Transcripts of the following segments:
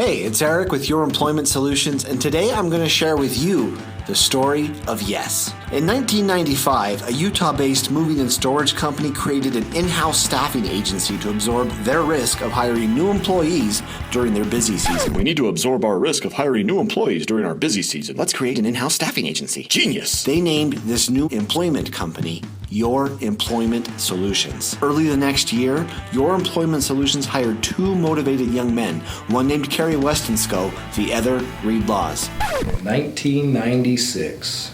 Hey, it's Eric with Your Employment Solutions, and today I'm going to share with you the story of Yes. In 1995, a Utah-based moving and storage company created an in-house staffing agency to absorb their risk of hiring new employees during their busy season. We need to absorb our risk of hiring new employees during our busy season. Let's create an in-house staffing agency. Genius! They named this new employment company Your Employment Solutions. Early the next year, Your Employment Solutions hired two motivated young men, one named Kerry Westonsko, the other Reed Laws. 1996,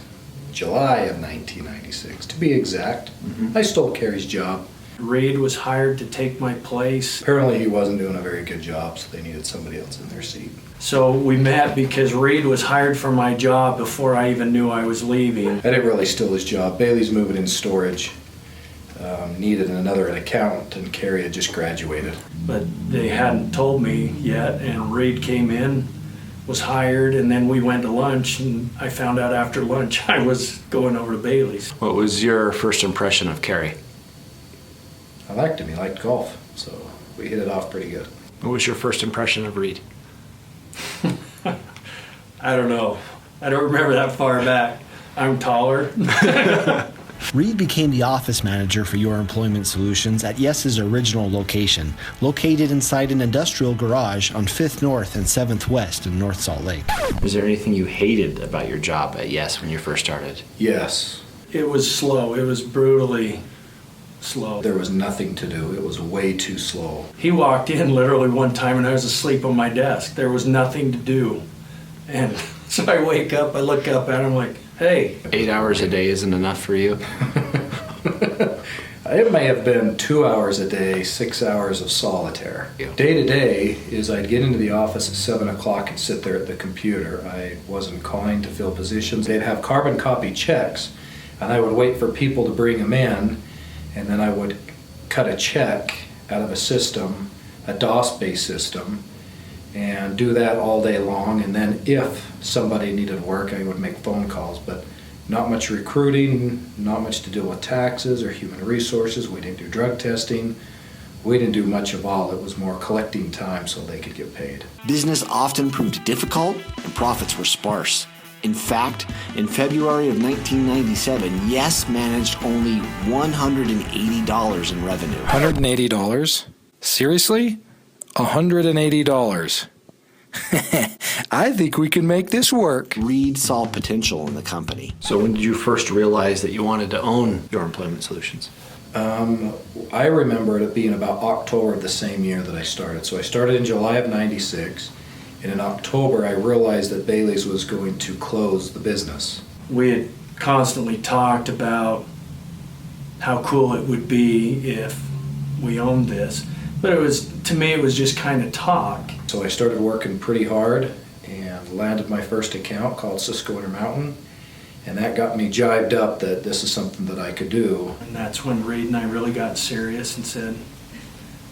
July of 1996, to be exact. I stole Kerry's job. Reed was hired to take my place. Apparently he wasn't doing a very good job, so they needed somebody else in their seat. So we met because Reed was hired for my job before I even knew I was leaving. I didn't really steal his job. Bailey's moving in storage. Needed an accountant, and Kerry had just graduated. But they hadn't told me yet, and Reed came in, was hired, and then we went to lunch, and I found out after lunch I was going over to Bailey's. What was your first impression of Kerry? I liked him. He liked golf, so we hit it off pretty good. What was your first impression of Reed? I don't know. I don't remember that far back. I'm taller. Reed became the office manager for Your Employment Solutions at Yes's original location, located inside an industrial garage on 5th North and 7th West in North Salt Lake. Was there anything you hated about your job at Yes when you first started? Yes. It was slow. It was brutally slow. There was nothing to do. It was way too slow. He walked in literally one time and I was asleep on my desk. There was nothing to do. And so I wake up, I look up at him like, hey. 8 hours a day isn't enough for you? It may have been 2 hours a day, 6 hours of solitaire. Yeah. Day to day is I'd get into the office at 7 o'clock and sit there at the computer. I wasn't calling to fill positions. They'd have carbon copy checks, and I would wait for people to bring them in, and then I would cut a check out of a system, a DOS-based system, and do that all day long. And then if somebody needed work, I would make phone calls, but not much recruiting, not much to deal with taxes or human resources. We didn't do drug testing. We didn't do much of all. It was more collecting time so they could get paid. Business often proved difficult and profits were sparse. In fact, in February of 1997, Yes managed only $180 in revenue. $180? Seriously? $180. I think we can make this work. Reed saw potential in the company. So when did you first realize that you wanted to own Your Employment Solutions? I remember it being about October of the same year that I started. So I started in July of 96, and in October I realized that Bailey's was going to close the business. We had constantly talked about how cool it would be if we owned this. But it was, to me, it was just kind of talk. So I started working pretty hard and landed my first account called Cisco Intermountain, and that got me jived up that this is something that I could do. And that's when Reed and I really got serious and said,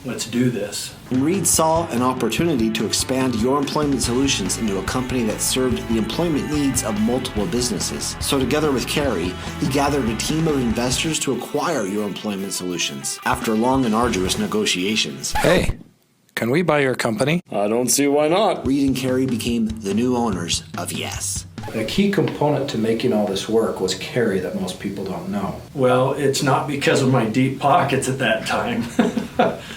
let's do this. Reed saw an opportunity to expand Your Employment Solutions into a company that served the employment needs of multiple businesses. So together with Kerry, he gathered a team of investors to acquire Your Employment Solutions. After long and arduous negotiations, Hey, can we buy your company? I don't see why not. Reed and Kerry became the new owners of Yes. A key component to making all this work was Kerry that most people don't know. Well, it's not because of my deep pockets at that time.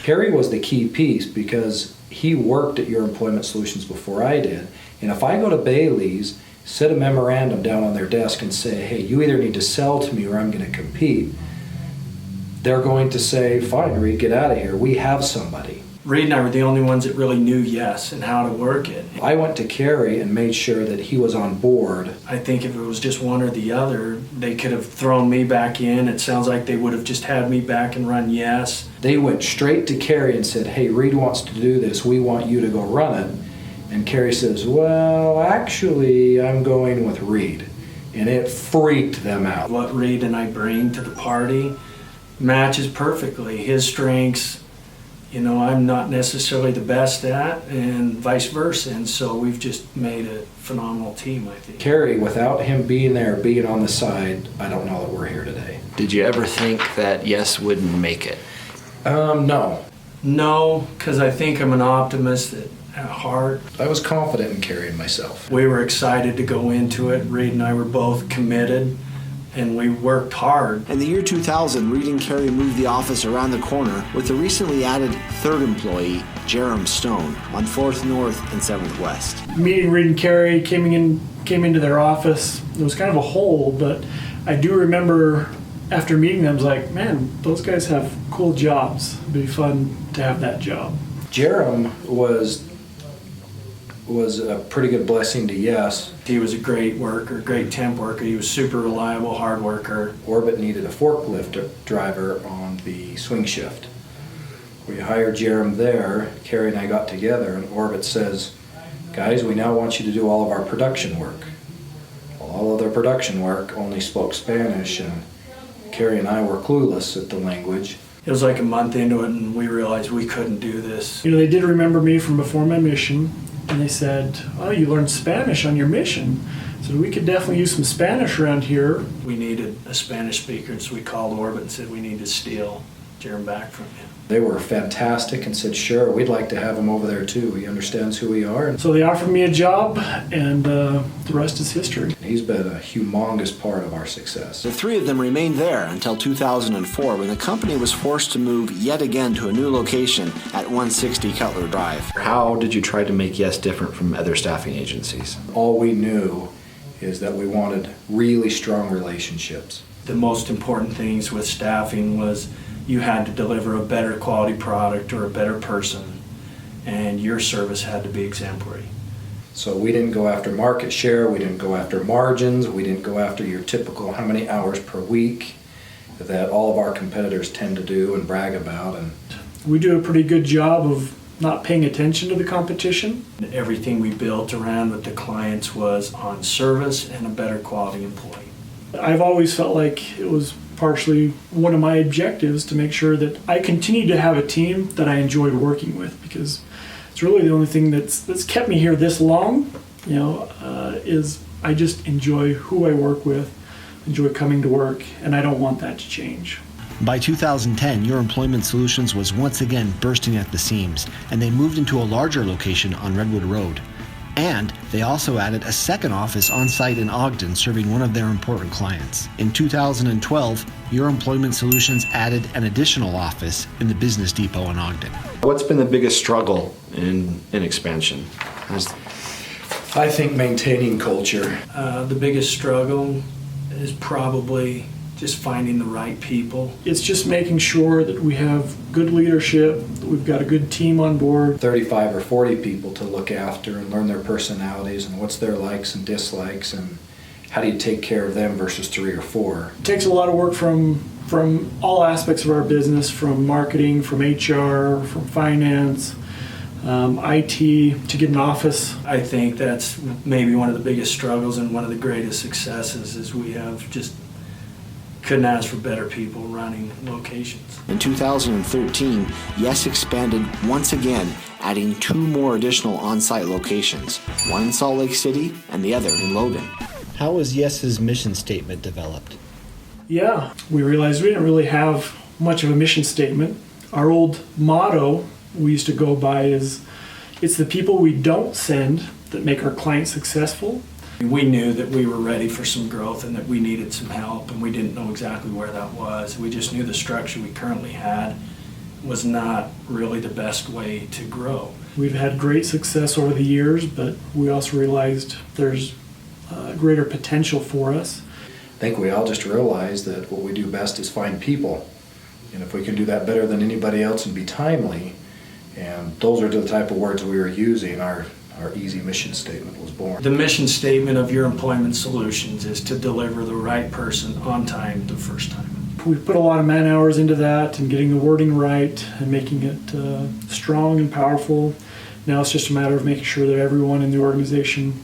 Kerry was the key piece because he worked at Your Employment Solutions before I did. And if I go to Bailey's, set a memorandum down on their desk and say, hey, you either need to sell to me or I'm going to compete, they're going to say, fine, Reed, get out of here. We have somebody. Reed and I were the only ones that really knew Yes and how to work it. I went to Kerry and made sure that he was on board. I think if it was just one or the other, they could have thrown me back in. It sounds like they would have just had me back and run Yes. They went straight to Kerry and said, hey, Reed wants to do this. We want you to go run it. And Kerry says, well, actually, I'm going with Reed. And it freaked them out. What Reed and I bring to the party matches perfectly. His strengths, you know, I'm not necessarily the best at, and vice versa. And so we've just made a phenomenal team, I think. Kerry, without him being there, being on the side, I don't know that we're here today. Did you ever think that Yes wouldn't make it? No. No, because I think I'm an optimist that at heart. I was confident in carrying myself. We were excited to go into it. Reed and I were both committed, and we worked hard. In the year 2000, Reed and Carey moved the office around the corner with the recently added third employee, Jerem Stone, on 4th North and 7th West. Meeting Reed and Carey, came into their office. It was kind of a hole, but I do remember after meeting them, I was like, man, those guys have cool jobs. It'd be fun to have that job. Jerem was a pretty good blessing to Yes. He was a great worker, great temp worker. He was super reliable, hard worker. Orbit needed a forklift driver on the swing shift. We hired Jerem there. Carrie and I got together, and Orbit says, guys, we now want you to do all of our production work. Well, all of their production work only spoke Spanish, and Carrie and I were clueless at the language. It was like a month into it, and we realized we couldn't do this. You know, they did remember me from before my mission, and they said, oh, you learned Spanish on your mission. So we could definitely use some Spanish around here. We needed a Spanish speaker, and so we called Orbit and said we need to steal Jerem back from him. They were fantastic and said, sure, we'd like to have him over there too. He understands who we are. And So they offered me a job, and the rest is history. he's been a humongous part of our success. The three of them remained there until 2004 when the company was forced to move yet again to a new location at 160 Cutler Drive. How did you try to make Yes different from other staffing agencies? All we knew is that we wanted really strong relationships. The most important things with staffing was you had to deliver a better quality product or a better person, and your service had to be exemplary. So we didn't go after market share, we didn't go after margins, we didn't go after your typical how many hours per week that all of our competitors tend to do and brag about. And We do a pretty good job of not paying attention to the competition. Everything we built around with the clients was on service and a better quality employee. I've always felt like it was partially one of my objectives to make sure that I continue to have a team that I enjoy working with, because it's really the only thing that's kept me here this long, is I just enjoy who I work with, enjoy coming to work, and I don't want that to change. By 2010, Your Employment Solutions was once again bursting at the seams, and they moved into a larger location on Redwood Road. And they also added a second office on site in Ogden, serving one of their important clients. In 2012, Your Employment Solutions added an additional office in the Business Depot in Ogden. What's been the biggest struggle in expansion? I think maintaining culture. The biggest struggle is probably just finding the right people. It's just making sure that we have good leadership, that we've got a good team on board. 35 or 40 people to look after and learn their personalities and what's their likes and dislikes and how do you take care of them versus 3 or 4. It takes a lot of work from all aspects of our business, from marketing, from HR, from finance, IT, to get an office. I think that's maybe one of the biggest struggles and one of the greatest successes is we have just couldn't ask for better people running locations. In 2013, Yes expanded once again, adding 2 more additional on-site locations, one in Salt Lake City and the other in Logan. How was Yes's mission statement developed? Yeah, we realized we didn't really have much of a mission statement. Our old motto we used to go by is, it's the people we don't send that make our clients successful. We knew that we were ready for some growth and that we needed some help, and we didn't know exactly where that was. We just knew the structure we currently had was not really the best way to grow. We've had great success over the years, but we also realized there's greater potential for us. I think we all just realize that what we do best is find people. And if we can do that better than anybody else and be timely, and those are the type of words we were using, our easy mission statement was born. The mission statement of Your Employment Solutions is to deliver the right person on time the first time. We put a lot of man hours into that and getting the wording right and making it strong and powerful. Now it's just a matter of making sure that everyone in the organization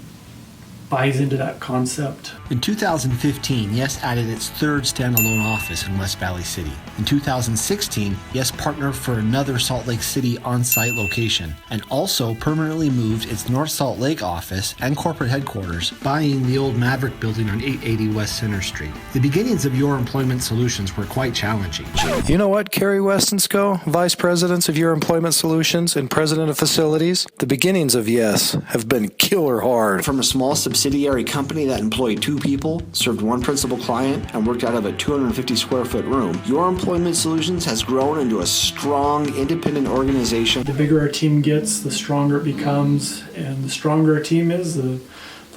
buys into that concept. In 2015, Yes added its third standalone office in West Valley City. In 2016, Yes partnered for another Salt Lake City on-site location and also permanently moved its North Salt Lake office and corporate headquarters, buying the old Maverick building on 880 West Center Street. The beginnings of Your Employment Solutions were quite challenging. You know what, Kerry Westonsko, Vice Presidents of Your Employment Solutions and President of Facilities? The beginnings of Yes have been killer hard. From a small subsidiary company that employed 2 people, served 1 principal client, and worked out of a 250 square foot room, Your Employment Solutions has grown into a strong, independent organization. The bigger our team gets, the stronger it becomes, and the stronger our team is, the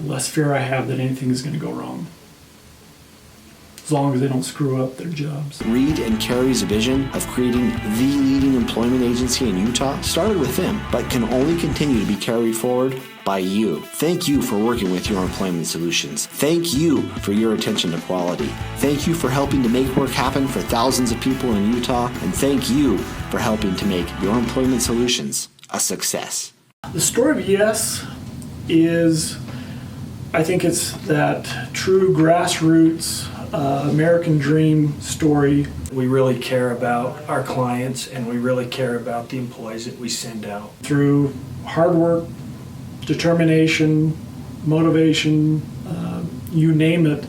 less fear I have that anything is going to go wrong. As long as they don't screw up their jobs. Reed and Carrie's vision of creating the leading employment agency in Utah started with them, but can only continue to be carried forward by you. Thank you for working with Your Employment Solutions. Thank you for your attention to quality. Thank you for helping to make work happen for thousands of people in Utah, and thank you for helping to make Your Employment Solutions a success. The story of Yes is, I think it's that true grassroots American dream story. We really care about our clients and we really care about the employees that we send out. Through hard work, determination, motivation, you name it,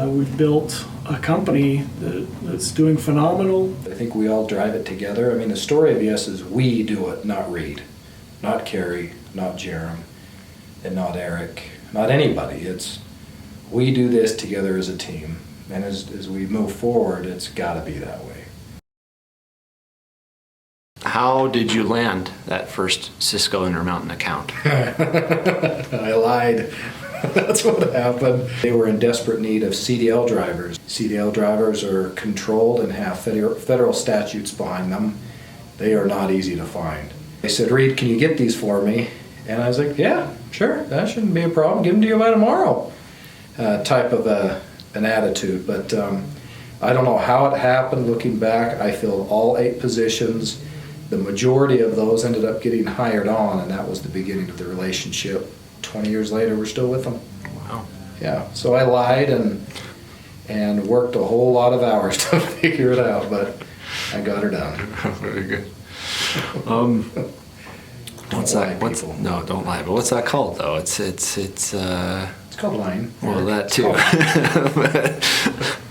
we've built a company that's doing phenomenal. I think we all drive it together. I mean, the story of Yes is we do it, not Reed, not Kerry, not Jerem, and not Eric, not anybody. It's we do this together as a team. And as we move forward, it's got to be that way. How did you land that first Cisco Intermountain account? I lied. That's what happened. They were in desperate need of CDL drivers. CDL drivers are controlled and have federal statutes behind them. They are not easy to find. They said, Reed, can you get these for me? And I was like, yeah, sure, that shouldn't be a problem. Give them to you by tomorrow. Type of an attitude. But I don't know how it happened. Looking back, I filled all 8 positions. The majority of those ended up getting hired on, and that was the beginning of the relationship. 20 years later, we're still with them. Wow. Yeah, so I lied and worked a whole lot of hours to figure it out, but I got her done. Very good. What's that? No, don't lie. But what's that called, though? It's called lying. Well, that too.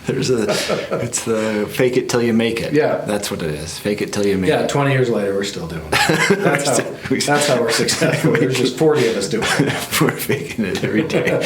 It's the fake it till you make it. Yeah. That's what it is. Fake it till you make it. Yeah, 20 years later, we're still doing it. That's how we're successful. There's just 40 of us doing it. We're faking it every day.